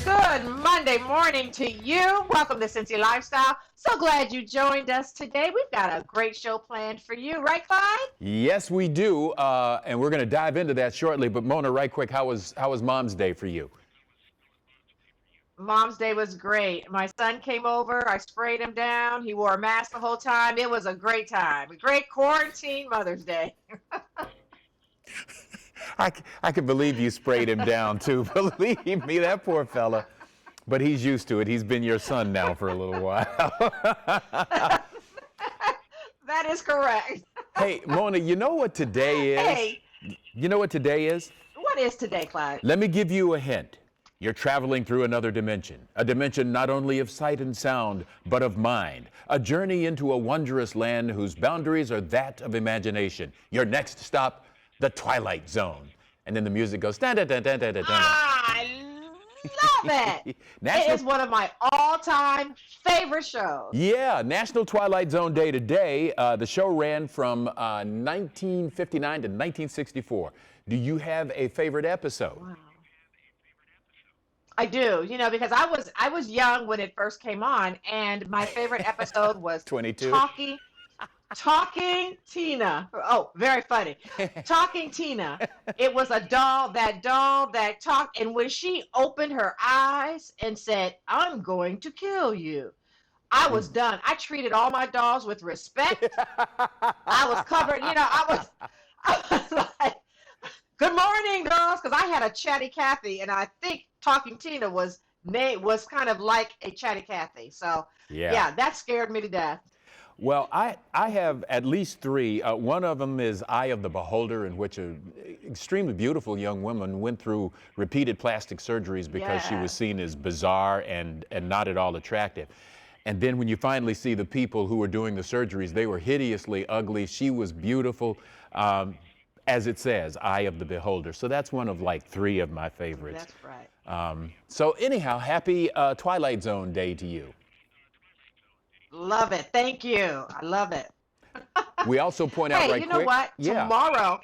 Good Monday morning to you. Welcome to Cincy Lifestyle. So glad you joined us today. We've got a great show planned for you, right, Clyde? Yes, we do, and we're going to dive into that shortly. But Mona, right quick, how was Mom's Day for you? Mom's Day was great. My son came over. I sprayed him down. He wore a mask the whole time. It was a great time. A great quarantine Mother's Day. I can believe you sprayed him down, too. Believe me, that poor fella. But he's used to it. He's been your son now for a little while. That is correct. Hey, Mona, you know what today is? Hey. You know what today is? What is today, Clyde? Let me give you a hint. You're traveling through another dimension, a dimension not only of sight and sound, but of mind, a journey into a wondrous land whose boundaries are that of imagination. Your next stop, the Twilight Zone. And then the music goes, da da da da da da da. I love it. It is one of my all-time favorite shows. Yeah, National Twilight Zone Day today. The show ran from 1959 to 1964. Do you have a favorite episode? Wow. I do, because I was young when it first came on, and my favorite episode was 22. Talking Tina. Oh, very funny. Talking Tina. It was a doll that talked, and when she opened her eyes and said, "I'm going to kill you," I was done. I treated all my dolls with respect. I was covered, I was like, "Good morning, dolls," because I had a Chatty Cathy, and I think Talking Tina was kind of like a Chatty Cathy. So yeah, that scared me to death. Well, I have at least three. One of them is Eye of the Beholder, in which an extremely beautiful young woman went through repeated plastic surgeries because she was seen as bizarre and not at all attractive. And then when you finally see the people who were doing the surgeries, they were hideously ugly. She was beautiful, as it says, Eye of the Beholder. So that's one of like three of my favorites. That's right. So anyhow, happy Twilight Zone Day to you. Love it. Thank you. I love it. We also point out hey, right you quick. know what? Yeah. Tomorrow,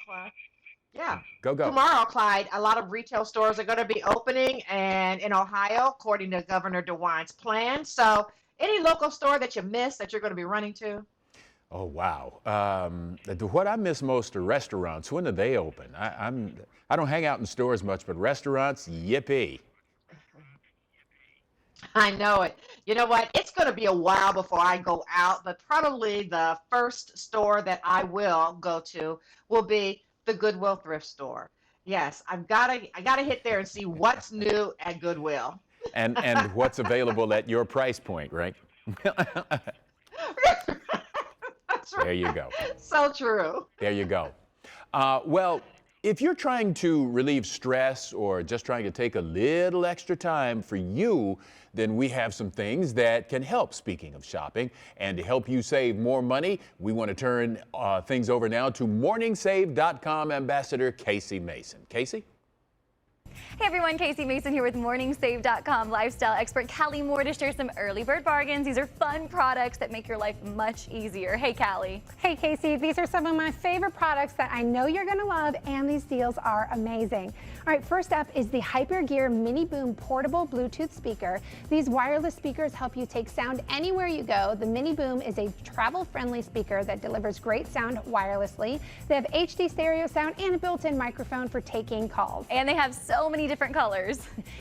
Go. Tomorrow, Clyde, a lot of retail stores are going to be opening, and in Ohio, according to Governor DeWine's plan. So any local store that you missed that you're going to be running to? Oh, wow. What I miss most are restaurants. When do they open? I don't hang out in stores much, but restaurants, yippee. I know it. You know what? It's going to be a while before I go out, but probably the first store that I will go to will be the Goodwill thrift store. Yes, I gotta hit there and see what's new at Goodwill. And what's available at your price point, right? That's right. There you go. So true. There you go. Well, if you're trying to relieve stress or just trying to take a little extra time for you, then we have some things that can help, speaking of shopping. And to help you save more money, we want to turn things over now to morningsave.com ambassador Casey Mason. Casey? Hey everyone, Casey Mason here with morningsave.com lifestyle expert Callie Moore to share some early bird bargains. These are fun products that make your life much easier. Hey Callie. Hey Casey, these are some of my favorite products that I know you're going to love, and these deals are amazing. All right, first up is the HyperGear Mini Boom Portable Bluetooth Speaker. These wireless speakers help you take sound anywhere you go. The Mini Boom is a travel-friendly speaker that delivers great sound wirelessly. They have HD stereo sound and a built-in microphone for taking calls. And they have so many different colors.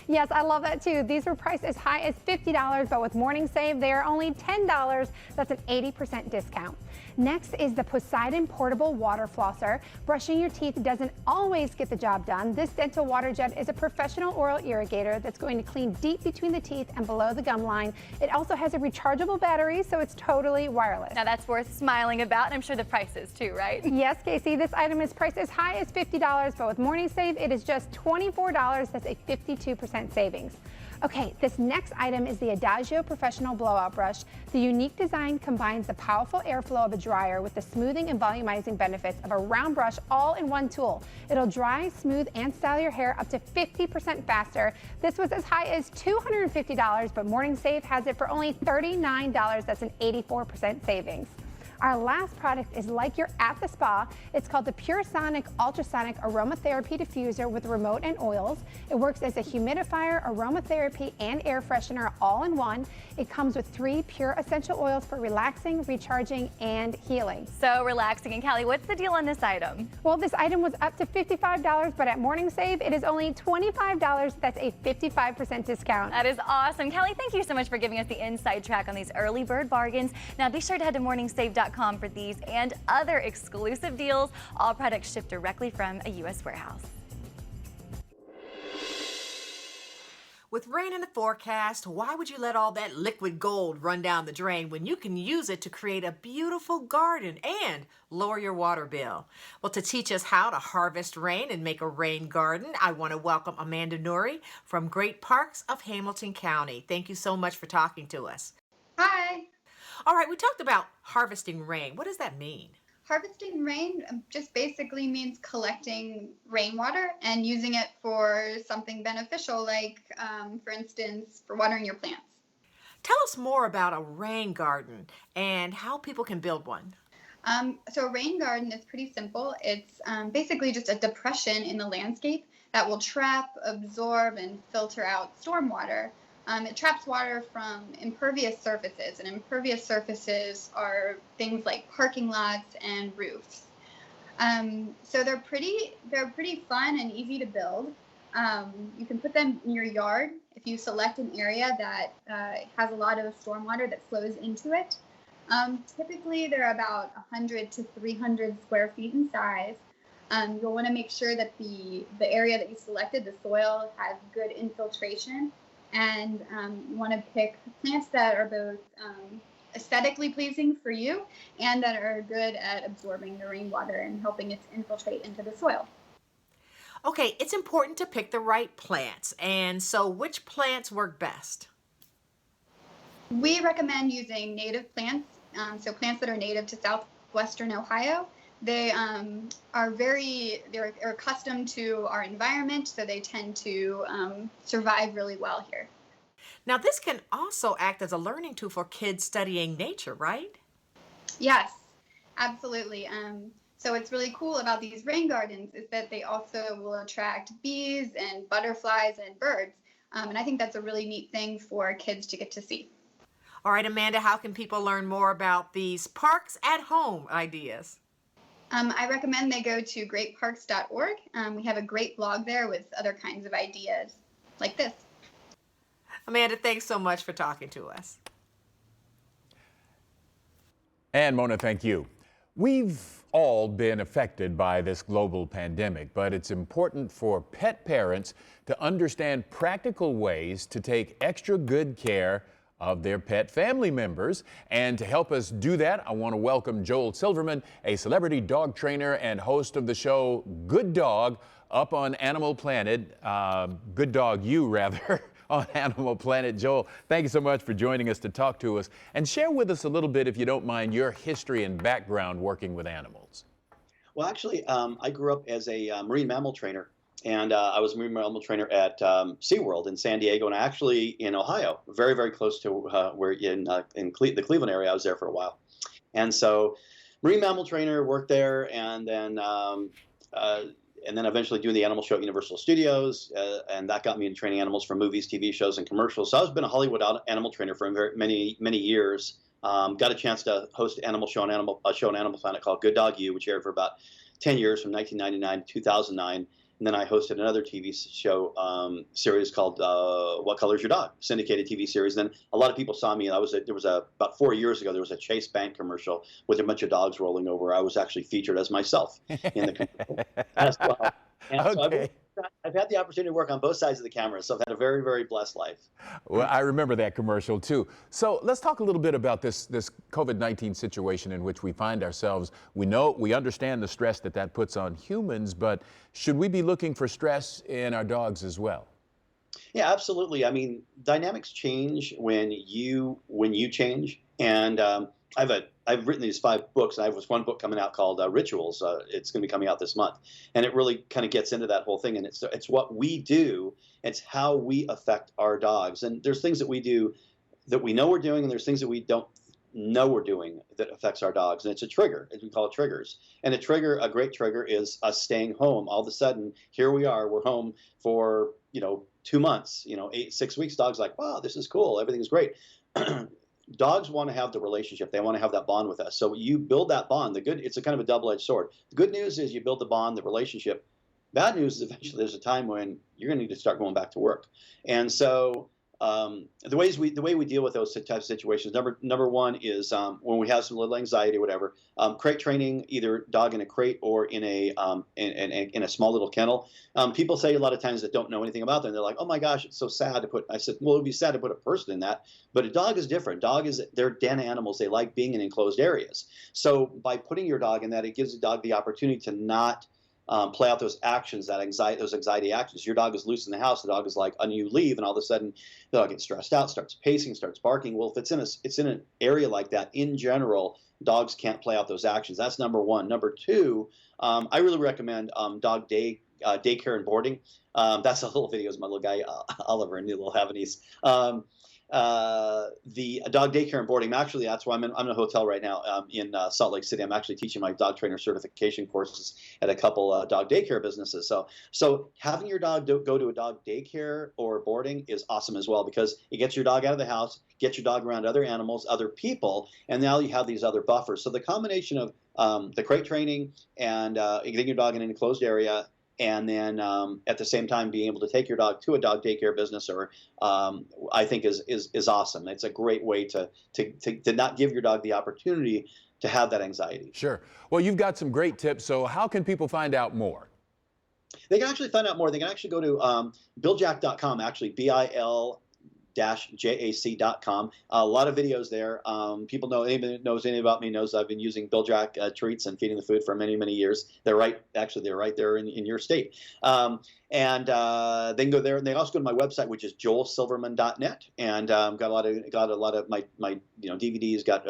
Yes, I love that too. These were priced as high as $50, but with Morning Save, they are only $10. That's an 80% discount. Next is the Poseidon Portable Water Flosser. Brushing your teeth doesn't always get the job done. This dental water jet is a professional oral irrigator that's going to clean deep between the teeth and below the gum line. It also has a rechargeable battery, so it's totally wireless. Now that's worth smiling about, and I'm sure the price is too, right? Yes, Casey, this item is priced as high as $50, but with Morning Save, it is just $24. That's a 52% savings. Okay, this next item is the Adagio Professional Blowout Brush. The unique design combines the powerful airflow of a dryer with the smoothing and volumizing benefits of a round brush all in one tool. It'll dry, smooth, and style your hair up to 50% faster. This was as high as $250, but Morning Save has it for only $39. That's an 84% savings. Our last product is like you're at the spa. It's called the PureSonic Ultrasonic Aromatherapy Diffuser with remote and oils. It works as a humidifier, aromatherapy, and air freshener all in one. It comes with 3 pure essential oils for relaxing, recharging, and healing. So relaxing. And Callie, what's the deal on this item? Well, this item was up to $55, but at Morning Save, it is only $25. That's a 55% discount. That is awesome. Callie, thank you so much for giving us the inside track on these early bird bargains. Now be sure to head to morningsave.com for these and other exclusive deals. All products shipped directly from a U.S. warehouse. With rain in the forecast, why would you let all that liquid gold run down the drain when you can use it to create a beautiful garden and lower your water bill? Well, to teach us how to harvest rain and make a rain garden, I want to welcome Amanda Nuri from Great Parks of Hamilton County. Thank you so much for talking to us. Hi. All right, we talked about harvesting rain. What does that mean? Harvesting rain just basically means collecting rainwater and using it for something beneficial, like, for instance, for watering your plants. Tell us more about a rain garden and how people can build one. So a rain garden is pretty simple. It's basically just a depression in the landscape that will trap, absorb, and filter out stormwater. It traps water from impervious surfaces, and impervious surfaces are things like parking lots and roofs. So they're pretty fun and easy to build. You can put them in your yard if you select an area that has a lot of stormwater that flows into it. Typically, they're about 100 to 300 square feet in size. You'll want to make sure that the area that you selected, the soil, has good infiltration. And you want to pick plants that are both aesthetically pleasing for you and that are good at absorbing the rainwater and helping it to infiltrate into the soil. Okay, it's important to pick the right plants. And so which plants work best? We recommend using native plants, so plants that are native to southwestern Ohio. They they're accustomed to our environment, so they tend to survive really well here. Now, this can also act as a learning tool for kids studying nature, right? Yes, absolutely. So what's really cool about these rain gardens is that they also will attract bees and butterflies and birds. And I think that's a really neat thing for kids to get to see. All right, Amanda, how can people learn more about these parks at home ideas? I recommend they go to greatparks.org. We have a great blog there with other kinds of ideas like this. Amanda, thanks so much for talking to us. And Mona, thank you. We've all been affected by this global pandemic, but it's important for pet parents to understand practical ways to take extra good care of their pet family members. And to help us do that, I want to welcome Joel Silverman, a celebrity dog trainer and host of the show Good Dog up on Animal Planet. Good Dog You, rather. On Animal Planet. Joel, thank you so much for joining us to talk to us and share with us a little bit, if you don't mind, your history and background working with animals. Well, actually, I grew up as a marine mammal trainer, and I was a marine mammal trainer at SeaWorld in San Diego, and actually in Ohio, very, very close to where in the Cleveland area. I was there for a while. And so marine mammal trainer, worked there, and then eventually doing the animal show at Universal Studios, and that got me into training animals for movies, TV shows, and commercials. So I've been a Hollywood animal trainer for many, many years. Got a chance to host a show on Animal Planet called Good Dog You, which aired for about 10 years, from 1999 to 2009. And then I hosted another TV show series called What Color's Your Dog? Syndicated TV series. And then a lot of people saw me. About 4 years ago, there was a Chase Bank commercial with a bunch of dogs rolling over. I was actually featured as myself in the commercial as well. And Okay. so I've had the opportunity to work on both sides of the camera, so I've had a very, very blessed life. Well, I remember that commercial too. So let's talk a little bit about this COVID-19 situation in which we find ourselves. We understand the stress that puts on humans, but should we be looking for stress in our dogs as well? Yeah, absolutely. I mean, dynamics change when you change, and I've written these 5 books, and I have this one book coming out called Rituals. It's going to be coming out this month, and it really kind of gets into that whole thing. And it's what we do, it's how we affect our dogs. And there's things that we do that we know we're doing, and there's things that we don't know we're doing that affects our dogs, and it's a trigger, as we call it triggers. And a great trigger is us staying home. All of a sudden, here we are, we're home for 2 months, 6 weeks. Dogs like, wow, this is cool, everything's great. Dogs want to have the relationship. They want to have that bond with us. So you build that bond. It's a kind of a double-edged sword. The good news is you build the bond, the relationship. Bad news is eventually there's a time when you're going to need to start going back to work. And so the way we deal with those types of situations, number one is when we have some little anxiety or whatever, crate training, either dog in a crate or in a small little kennel. People say a lot of times that don't know anything about them. They're like, oh my gosh, it's so sad to put. I said, well, it'd be sad to put a person in that, but a dog is different. They're den animals. They like being in enclosed areas. So by putting your dog in that, it gives the dog the opportunity to not play out those actions, those anxiety actions. Your dog is loose in the house. The dog is like, and you leave, and all of a sudden, the dog gets stressed out, starts pacing, starts barking. Well, if it's in an area like that, in general, dogs can't play out those actions. That's number one. Number two, I really recommend dog daycare and boarding. That's a little videos of my little guy Oliver and the little Havanese. The dog daycare and boarding. Actually, that's why I'm in a hotel right now in Salt Lake City. I'm actually teaching my dog trainer certification courses at a couple dog daycare businesses. So having your dog go to a dog daycare or boarding is awesome as well, because it gets your dog out of the house, gets your dog around other animals, other people, and now you have these other buffers. So the combination of the crate training and getting your dog in an enclosed area, and then at the same time being able to take your dog to a dog daycare business, or I think is awesome. It's a great way to not give your dog the opportunity to have that anxiety. Sure. Well, you've got some great tips. So how can people find out more? They can actually find out more. They can actually go to billjack.com, actually, BIL-JAC.com. A lot of videos there. People know, anybody that knows anything about me knows I've been using Bill Jack treats and feeding the food for many, many years. They're right there in your state. And they can go there, and they also go to my website, which is joelsilverman.net, and got a lot of my DVDs. Got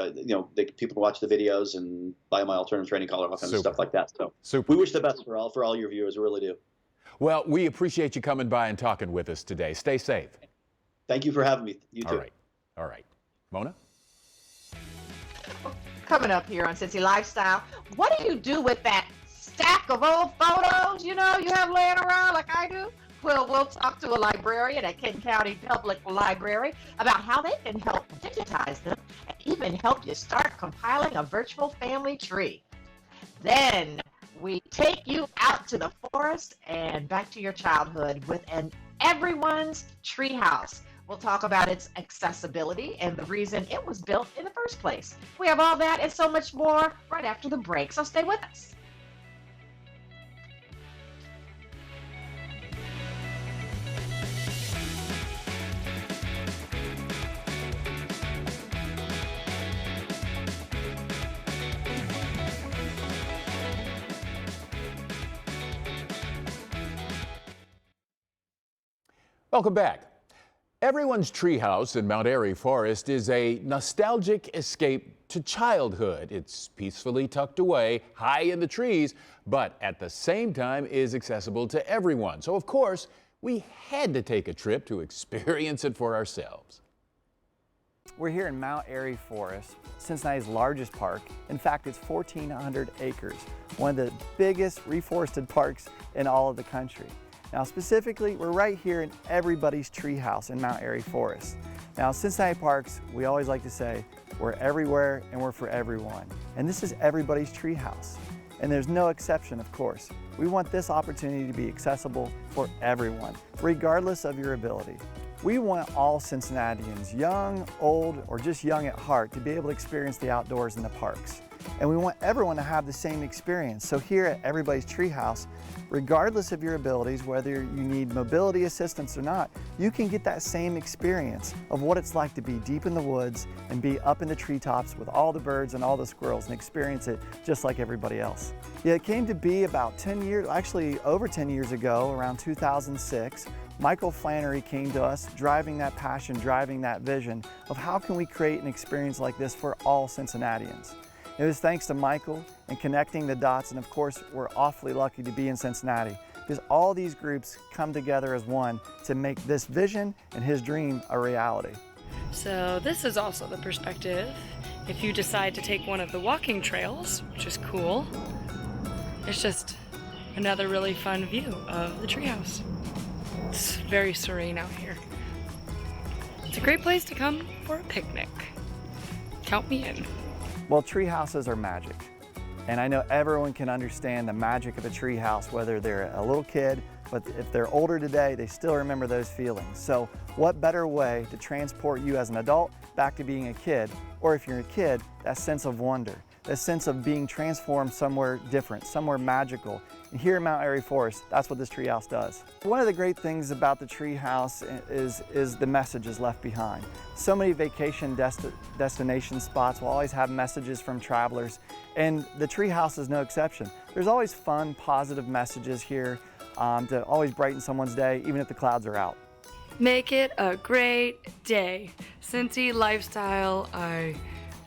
people can watch the videos and buy my alternative training collar, all kinds of stuff like that. So Super. We wish the best for all your viewers. We really do. Well, we appreciate you coming by and talking with us today. Stay safe. Thank you for having me. You too. All right. Mona? Coming up here on Cincy Lifestyle, what do you do with that stack of old photos, you have laying around like I do? Well, we'll talk to a librarian at Kenton County Public Library about how they can help digitize them and even help you start compiling a virtual family tree. Then we take you out to the forest and back to your childhood with an everyone's treehouse. We'll talk about its accessibility and the reason it was built in the first place. We have all that and so much more right after the break, so stay with us. Welcome back. Everyone's treehouse in Mount Airy Forest is a nostalgic escape to childhood. It's peacefully tucked away high in the trees, but at the same time is accessible to everyone. So of course, we had to take a trip to experience it for ourselves. We're here in Mount Airy Forest, Cincinnati's largest park. In fact, it's 1,400 acres, one of the biggest reforested parks in all of the country. Now specifically, we're right here in everybody's treehouse in Mount Airy Forest. Now Cincinnati Parks, we always like to say, we're everywhere and we're for everyone. And this is everybody's treehouse. And there's no exception, of course. We want this opportunity to be accessible for everyone, regardless of your ability. We want all Cincinnatians, young, old, or just young at heart, to be able to experience the outdoors in the parks. And we want everyone to have the same experience. So here at Everybody's Treehouse, regardless of your abilities, whether you need mobility assistance or not, you can get that same experience of what it's like to be deep in the woods and be up in the treetops with all the birds and all the squirrels and experience it just like everybody else. Yeah, it came to be about 10 years, actually over 10 years ago, around 2006. Michael Flannery came to us driving that passion, driving that vision of how can we create an experience like this for all Cincinnatians. It was thanks to Michael and connecting the dots, and of course we're awfully lucky to be in Cincinnati because all these groups come together as one to make this vision and his dream a reality. So this is also the perspective if you decide to take one of the walking trails, which is cool, it's just another really fun view of the treehouse. It's very serene out here. It's a great place to come for a picnic. Count me in. Well, tree houses are magic. And I know everyone can understand the magic of a tree house, whether they're a little kid, but if they're older today, they still remember those feelings. So what better way to transport you as an adult back to being a kid, or if you're a kid, that sense of wonder, that sense of being transformed somewhere different, somewhere magical. And here in Mount Airy Forest, that's what this treehouse does. One of the great things about the treehouse is the messages left behind. So many vacation destination spots will always have messages from travelers, and the treehouse is no exception. There's always fun, positive messages here to always brighten someone's day, even if the clouds are out. Make it a great day. Cincy Lifestyle, I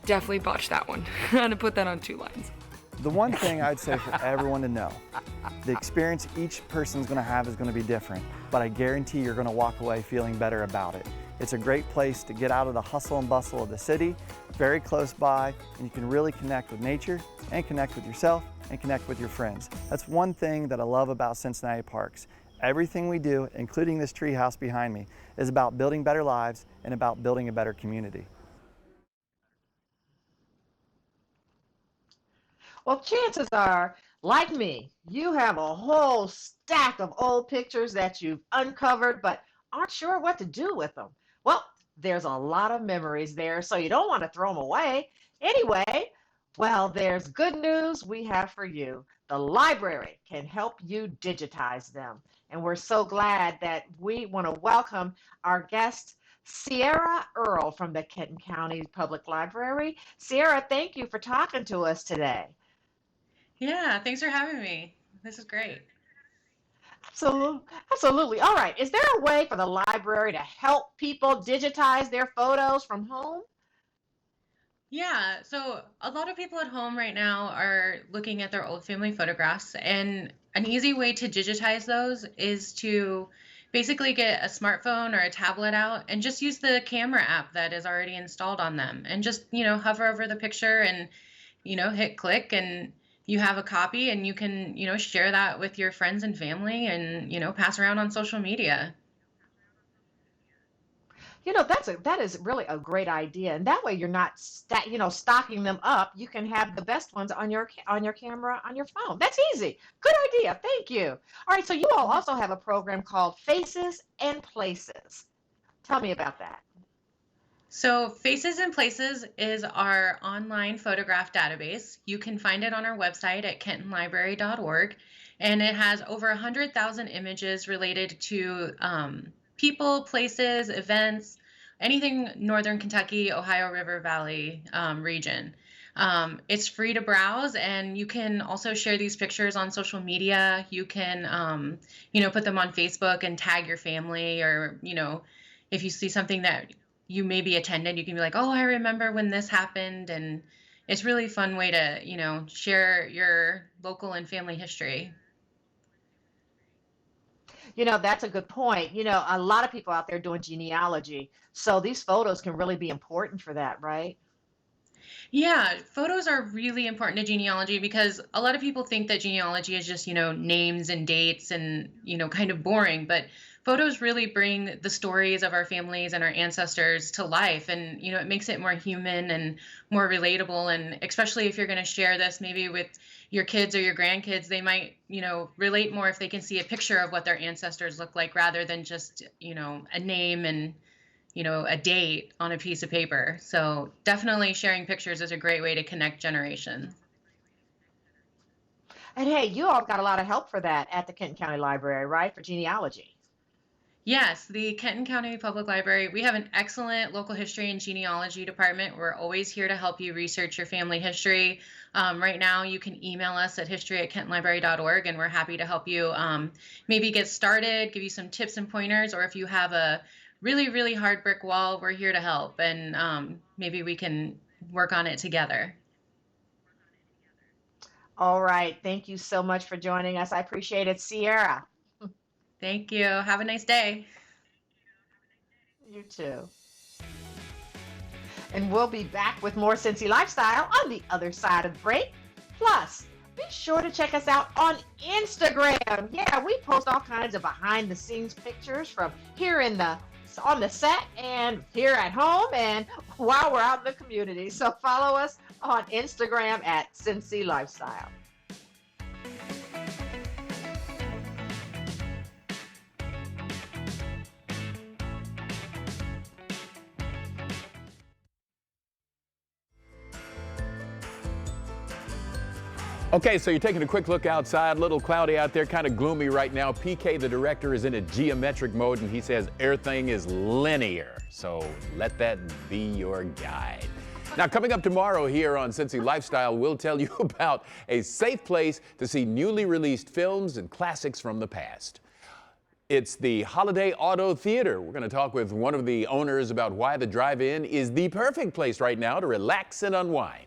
definitely botched that one. I'm gonna put that on 2 lines. The one thing I'd say for everyone to know, the experience each person's gonna have is gonna be different, but I guarantee you're gonna walk away feeling better about it. It's a great place to get out of the hustle and bustle of the city, very close by, and you can really connect with nature and connect with yourself and connect with your friends. That's one thing that I love about Cincinnati Parks. Everything we do, including this treehouse behind me, is about building better lives and about building a better community. Well, chances are, like me, you have a whole stack of old pictures that you've uncovered but aren't sure what to do with them. Well, there's a lot of memories there, so you don't want to throw them away. Anyway, well, there's good news we have for you. The library can help you digitize them. And we're so glad that we want to welcome our guest, Sierra Earle from the Kenton County Public Library. Sierra, thank you for talking to us today. Yeah, thanks for having me. This is great. Absolutely. Absolutely. All right. Is there a way for the library to help people digitize their photos from home? Yeah, so a lot of people at home right now are looking at their old family photographs, and an easy way to digitize those is to basically get a smartphone or a tablet out and just use the camera app that is already installed on them, and just, hover over the picture and, hit click, and you have a copy, and you can, share that with your friends and family and, pass around on social media. That is really a great idea, and that way you're not stocking them up. You can have the best ones on your camera on your phone. That's easy. Good idea. Thank you. All right, so you all also have a program called Faces and Places. Tell me about that. So Faces and Places is our online photograph database. You can find it on our website at kentonlibrary.org, and it has over 100,000 images related to people, places, events, anything Northern Kentucky, Ohio River Valley region. It's free to browse, and you can also share these pictures on social media. You can, put them on Facebook and tag your family, or, if you see something that you maybe attended, you can be like, oh, I remember when this happened. And it's really a fun way to, share your local and family history. That's a good point. A lot of people out there doing genealogy, so these photos can really be important for that, right? Yeah, photos are really important to genealogy because a lot of people think that genealogy is just, names and dates and, kind of boring, but photos really bring the stories of our families and our ancestors to life, and, it makes it more human and more relatable. And especially if you're going to share this maybe with your kids or your grandkids, they might, relate more if they can see a picture of what their ancestors look like rather than just, a name and, a date on a piece of paper. So definitely sharing pictures is a great way to connect generations. And hey, you all got a lot of help for that at the Kenton County Library, right? For genealogy. Yes, the Kenton County Public Library, we have an excellent local history and genealogy department. We're always here to help you research your family history. Right now, you can email us at history@kentonlibrary.org, and we're happy to help you maybe get started, give you some tips and pointers, or if you have a really, really hard brick wall, we're here to help, and maybe we can work on it together. All right. Thank you so much for joining us. I appreciate it, Sierra. Thank you. Have a nice day. You too. And we'll be back with more Cincy Lifestyle on the other side of the break. Plus, be sure to check us out on Instagram. Yeah, we post all kinds of behind-the-scenes pictures from here on the set and here at home and while we're out in the community. So follow us on Instagram at Cincy Lifestyle. Okay, so you're taking a quick look outside, a little cloudy out there, kind of gloomy right now. PK, the director, is in a geometric mode, and he says everything is linear. So let that be your guide. Now, coming up tomorrow here on Cincy Lifestyle, we'll tell you about a safe place to see newly released films and classics from the past. It's the Holiday Auto Theater. We're going to talk with one of the owners about why the drive-in is the perfect place right now to relax and unwind.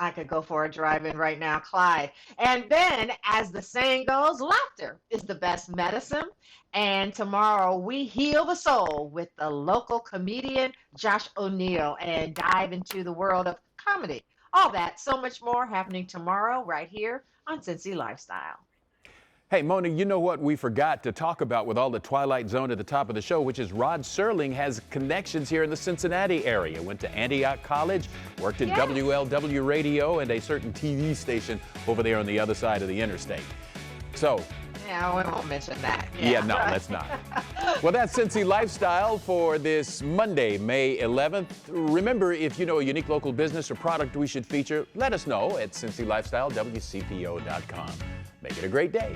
I could go for a drive-in right now, Clyde. And then, as the saying goes, laughter is the best medicine. And tomorrow, we heal the soul with the local comedian Josh O'Neill and dive into the world of comedy. All that, so much more happening tomorrow right here on Cincy Lifestyle. Hey, Mona, you know what we forgot to talk about with all the Twilight Zone at the top of the show, which is Rod Serling has connections here in the Cincinnati area. Went to Antioch College, worked at WLW Radio and a certain TV station over there on the other side of the interstate. So, yeah, we won't mention that. Yeah, no, let's not. Well, that's Cincy Lifestyle for this Monday, May 11th. Remember, if you know a unique local business or product we should feature, let us know at CincyLifestyleWCPO.com. Make it a great day.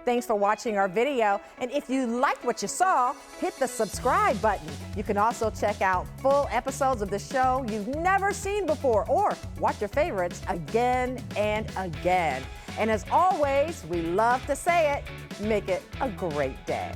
Thanks for watching our video, and if you liked what you saw, hit the subscribe button. You can also check out full episodes of the show you've never seen before, or watch your favorites again and again. And as always, we love to say it, make it a great day.